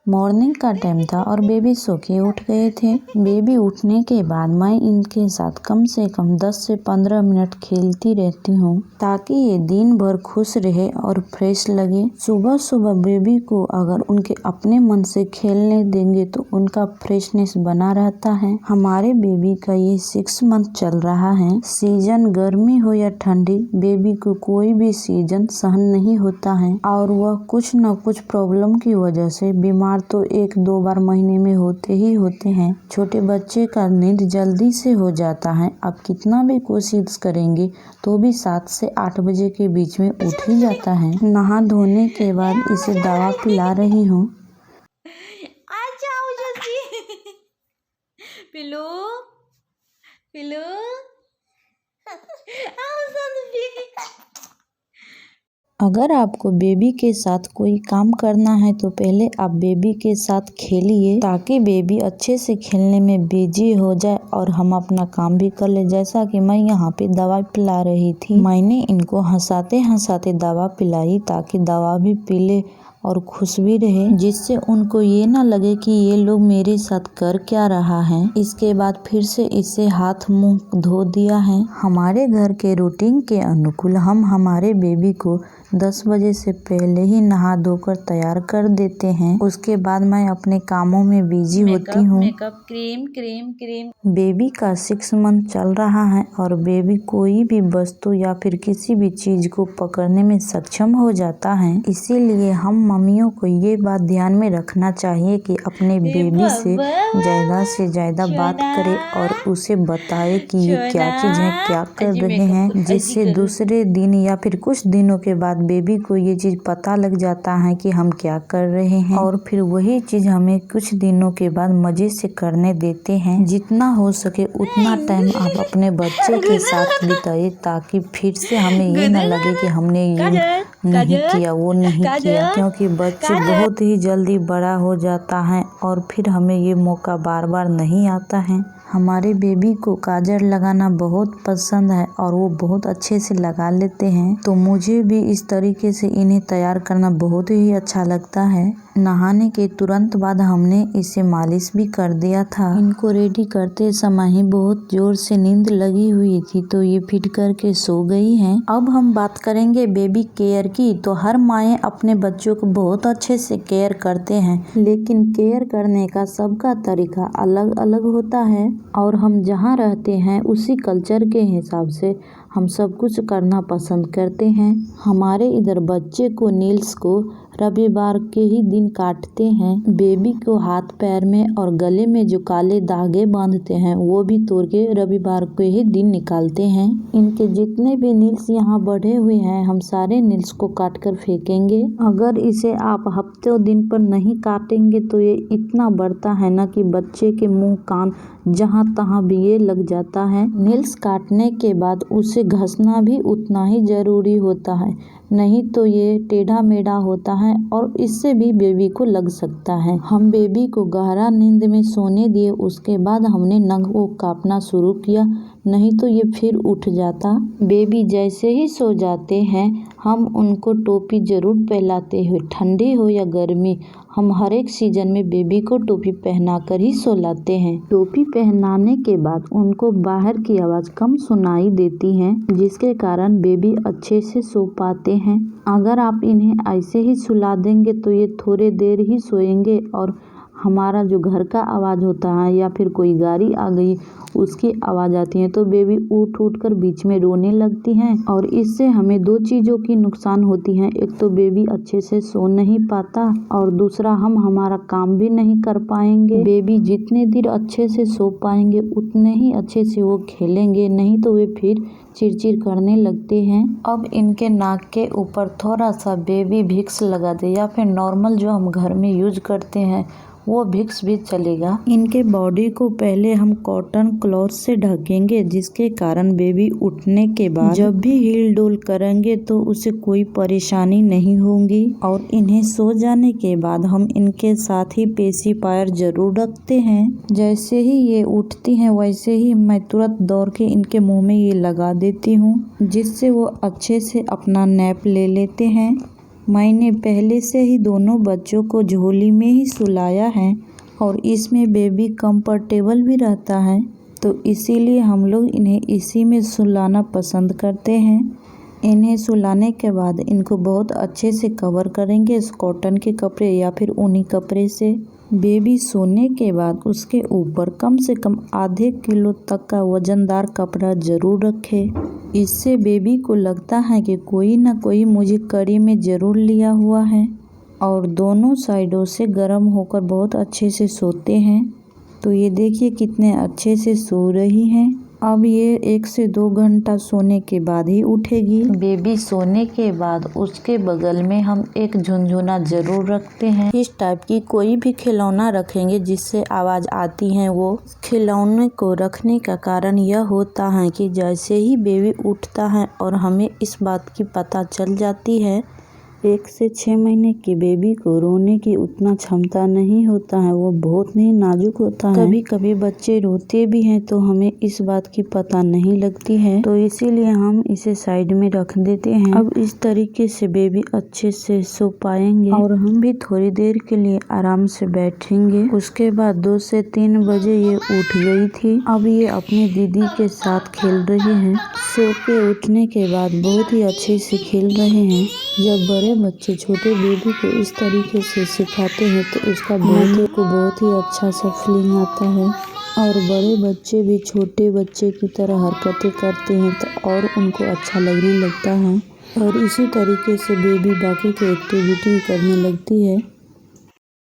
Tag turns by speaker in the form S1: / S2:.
S1: Morning का time था और बेबी सो के उठ गए थे। बेबी उठने के बाद मैं इनके साथ कम से कम 10 से 15 मिनट खेलती रहती हूँ ताकि ये दिन भर खुश रहे और फ्रेश लगे। सुबह सुबह बेबी को अगर उनके अपने मन से खेलने देंगे तो उनका फ्रेशनेस बना रहता है। हमारे बेबी का ये 6 मंथ चल रहा है। सीजन गर्मी हो या ठंडी, बेबी को कोई भी सीजन सहन नहीं होता है और वह कुछ न कुछ प्रॉब्लम की वजह से बीमार तो 1-2 बार महीने में होते ही होते हैं। छोटे बच्चे का नींद जल्दी से हो जाता है। आप कितना भी कोशिश करेंगे तो भी 7 से 8 बजे के बीच में उठ ही जाता है। नहा धोने के बाद इसे दवा पिला रही हूँ।
S2: पिलू पिलू
S1: अगर आपको बेबी के साथ कोई काम करना है तो पहले आप बेबी के साथ खेलिए ताकि बेबी अच्छे से खेलने में बिजी हो जाए और हम अपना काम भी कर ले। जैसा कि मैं यहाँ पे दवा पिला रही थी, मैंने इनको हंसाते हंसाते दवा पिलाई ताकि दवा भी पी ले और खुश भी रहे, जिससे उनको ये ना लगे कि ये लोग मेरे साथ कर क्या रहा है। इसके बाद फिर से इसे हाथ मुंह धो दिया है। हमारे घर के रूटीन के अनुकूल हम हमारे बेबी को 10 बजे से पहले ही नहा धोकर तैयार कर देते हैं। उसके बाद मैं अपने कामों में बिजी होती हूँ।
S2: Makeup cream cream cream.
S1: Baby का 6 मंथ चल रहा है और बेबी कोई भी वस्तु या फिर किसी भी चीज को पकड़ने में सक्षम हो जाता है। इसीलिए हम मम्मियों को ये बात ध्यान में रखना चाहिए कि अपने बेबी से ज्यादा बात करें और उसे बताए कि ये क्या चीज है, क्या कर रहे हैं, जिससे दूसरे दिन या फिर कुछ दिनों के बाद बेबी को ये चीज पता लग जाता है कि हम क्या कर रहे हैं और फिर वही चीज हमें कुछ दिनों के बाद मजे से करने देते हैं। जितना हो सके उतना टाइम आप अपने बच्चे के साथ बिताइए ताकि फिर से हमें ये ना लगे कि हमने ये नहीं किया, वो नहीं किया, क्योंकि बच्चे बहुत ही जल्दी बड़ा हो जाता है और फिर हमें ये मौका बार बार नहीं आता है। हमारे बेबी को काजल लगाना बहुत पसंद है और वो बहुत अच्छे से लगा लेते हैं, तो मुझे भी इस तरीके से इन्हें तैयार करना बहुत ही अच्छा लगता है। नहाने के तुरंत बाद हमने इसे मालिश भी कर दिया था। इनको रेडी करते समय ही बहुत जोर से नींद लगी हुई थी तो ये फिट करके सो गई हैं। अब हम बात करेंगे बेबी केयर की। तो हर माएँ अपने बच्चों को बहुत अच्छे से केयर करते हैं, लेकिन केयर करने का सबका तरीका अलग अलग होता है और हम जहाँ रहते हैं उसी कल्चर के हिसाब से हम सब कुछ करना पसंद करते हैं। हमारे इधर बच्चे को नील्स को रविवार के ही दिन काटते हैं। बेबी को हाथ पैर में और गले में जो काले धागे बांधते हैं वो भी तोड़ के रविवार के ही दिन निकालते हैं। इनके जितने भी नील्स यहाँ बढ़े हुए हैं हम सारे नील्स को काट कर फेंकेंगे। अगर इसे आप हफ्ते दिन पर नहीं काटेंगे तो ये इतना बढ़ता है ना कि बच्चे के मुंह कान जहाँ तहाँ भी ये लग जाता है। नील्स काटने के बाद उसे घसना भी उतना ही जरूरी होता है, नहीं तो ये टेढ़ा मेढ़ा होता है और इससे भी बेबी को लग सकता है। हम बेबी को गहरा नींद में सोने दिए, उसके बाद हमने नख को काटना शुरू किया, नहीं तो ये फिर उठ जाता। बेबी जैसे ही सो जाते हैं हम उनको टोपी जरूर पहनाते हुए, ठंडी हो या गर्मी, हम हर एक सीजन में बेबी को टोपी पहना कर ही सोलाते हैं। टोपी पहनाने के बाद उनको बाहर की आवाज़ कम सुनाई देती है, जिसके कारण बेबी अच्छे से सो पाते हैं। अगर आप इन्हें ऐसे ही सुला देंगे तो ये थोड़े देर ही सोएंगे और हमारा जो घर का आवाज़ होता है या फिर कोई गाड़ी आ गई उसकी आवाज़ आती है तो बेबी उठ कर बीच में रोने लगती हैं और इससे हमें 2 चीज़ों की नुकसान होती हैं। एक तो बेबी अच्छे से सो नहीं पाता और दूसरा हम हमारा काम भी नहीं कर पाएंगे। बेबी जितने देर अच्छे से सो पाएंगे उतने ही अच्छे से वो खेलेंगे, नहीं तो वे फिर चिड़चिड़ करने लगते हैं। अब इनके नाक के ऊपर थोड़ा सा बेबी विक्स लगा दे या फिर नॉर्मल जो हम घर में यूज करते हैं वो विक्स भी चलेगा। इनके बॉडी को पहले हम कॉटन क्लॉथ से ढकेंगे, जिसके कारण बेबी उठने के बाद जब भी हिल डोल करेंगे तो उसे कोई परेशानी नहीं होगी। और इन्हें सो जाने के बाद हम इनके साथ ही पेसिफायर जरूर रखते हैं। जैसे ही ये उठती हैं वैसे ही मैं तुरंत दौड़ के इनके मुंह में ये लगा देती हूँ, जिससे वो अच्छे से अपना नैप ले लेते हैं। मैंने पहले से ही दोनों बच्चों को झोली में ही सुलाया है और इसमें बेबी कंफर्टेबल भी रहता है, तो इसीलिए हम लोग इन्हें इसी में सुलाना पसंद करते हैं। इन्हें सुलाने के बाद इनको बहुत अच्छे से कवर करेंगे कॉटन के कपड़े या फिर ऊनी कपड़े से। बेबी सोने के बाद उसके ऊपर कम से कम आधे किलो तक का वजनदार कपड़ा ज़रूर रखें। इससे बेबी को लगता है कि कोई ना कोई मुझे कड़ी में ज़रूर लिया हुआ है और दोनों साइडों से गर्म होकर बहुत अच्छे से सोते हैं। तो ये देखिए कितने अच्छे से सो रही हैं। अब ये 1 से 2 घंटा सोने के बाद ही उठेगी। बेबी सोने के बाद उसके बगल में हम एक झुनझुना ज़रूर रखते हैं। इस टाइप की कोई भी खिलौना रखेंगे जिससे आवाज़ आती है। वो खिलौने को रखने का कारण यह होता है कि जैसे ही बेबी उठता है और हमें इस बात की पता चल जाती है 1 से 6 महीने के बेबी को रोने की उतना क्षमता नहीं होता है, वो बहुत ही नाजुक होता है। कभी कभी बच्चे रोते भी हैं तो हमें इस बात की पता नहीं लगती है, तो इसीलिए हम इसे साइड में रख देते हैं। अब इस तरीके से बेबी अच्छे से सो पाएंगे और हम भी थोड़ी देर के लिए आराम से बैठेंगे। उसके बाद 2 से 3 बजे ये उठ गई थी। अब ये अपनी दीदी के साथ खेल रही है। सो के उठने के बाद बहुत ही अच्छे से खेल रहे हैं। जब बड़े बच्चे छोटे बेबी को इस तरीके से सिखाते हैं तो उसका बहुत ही अच्छा सा फीलिंग आता है और बड़े बच्चे भी छोटे बच्चे की तरह हरकतें करते हैं तो और उनको अच्छा लगने लगता है और इसी तरीके से बेबी बाकी की एक्टिविटी करने लगती है।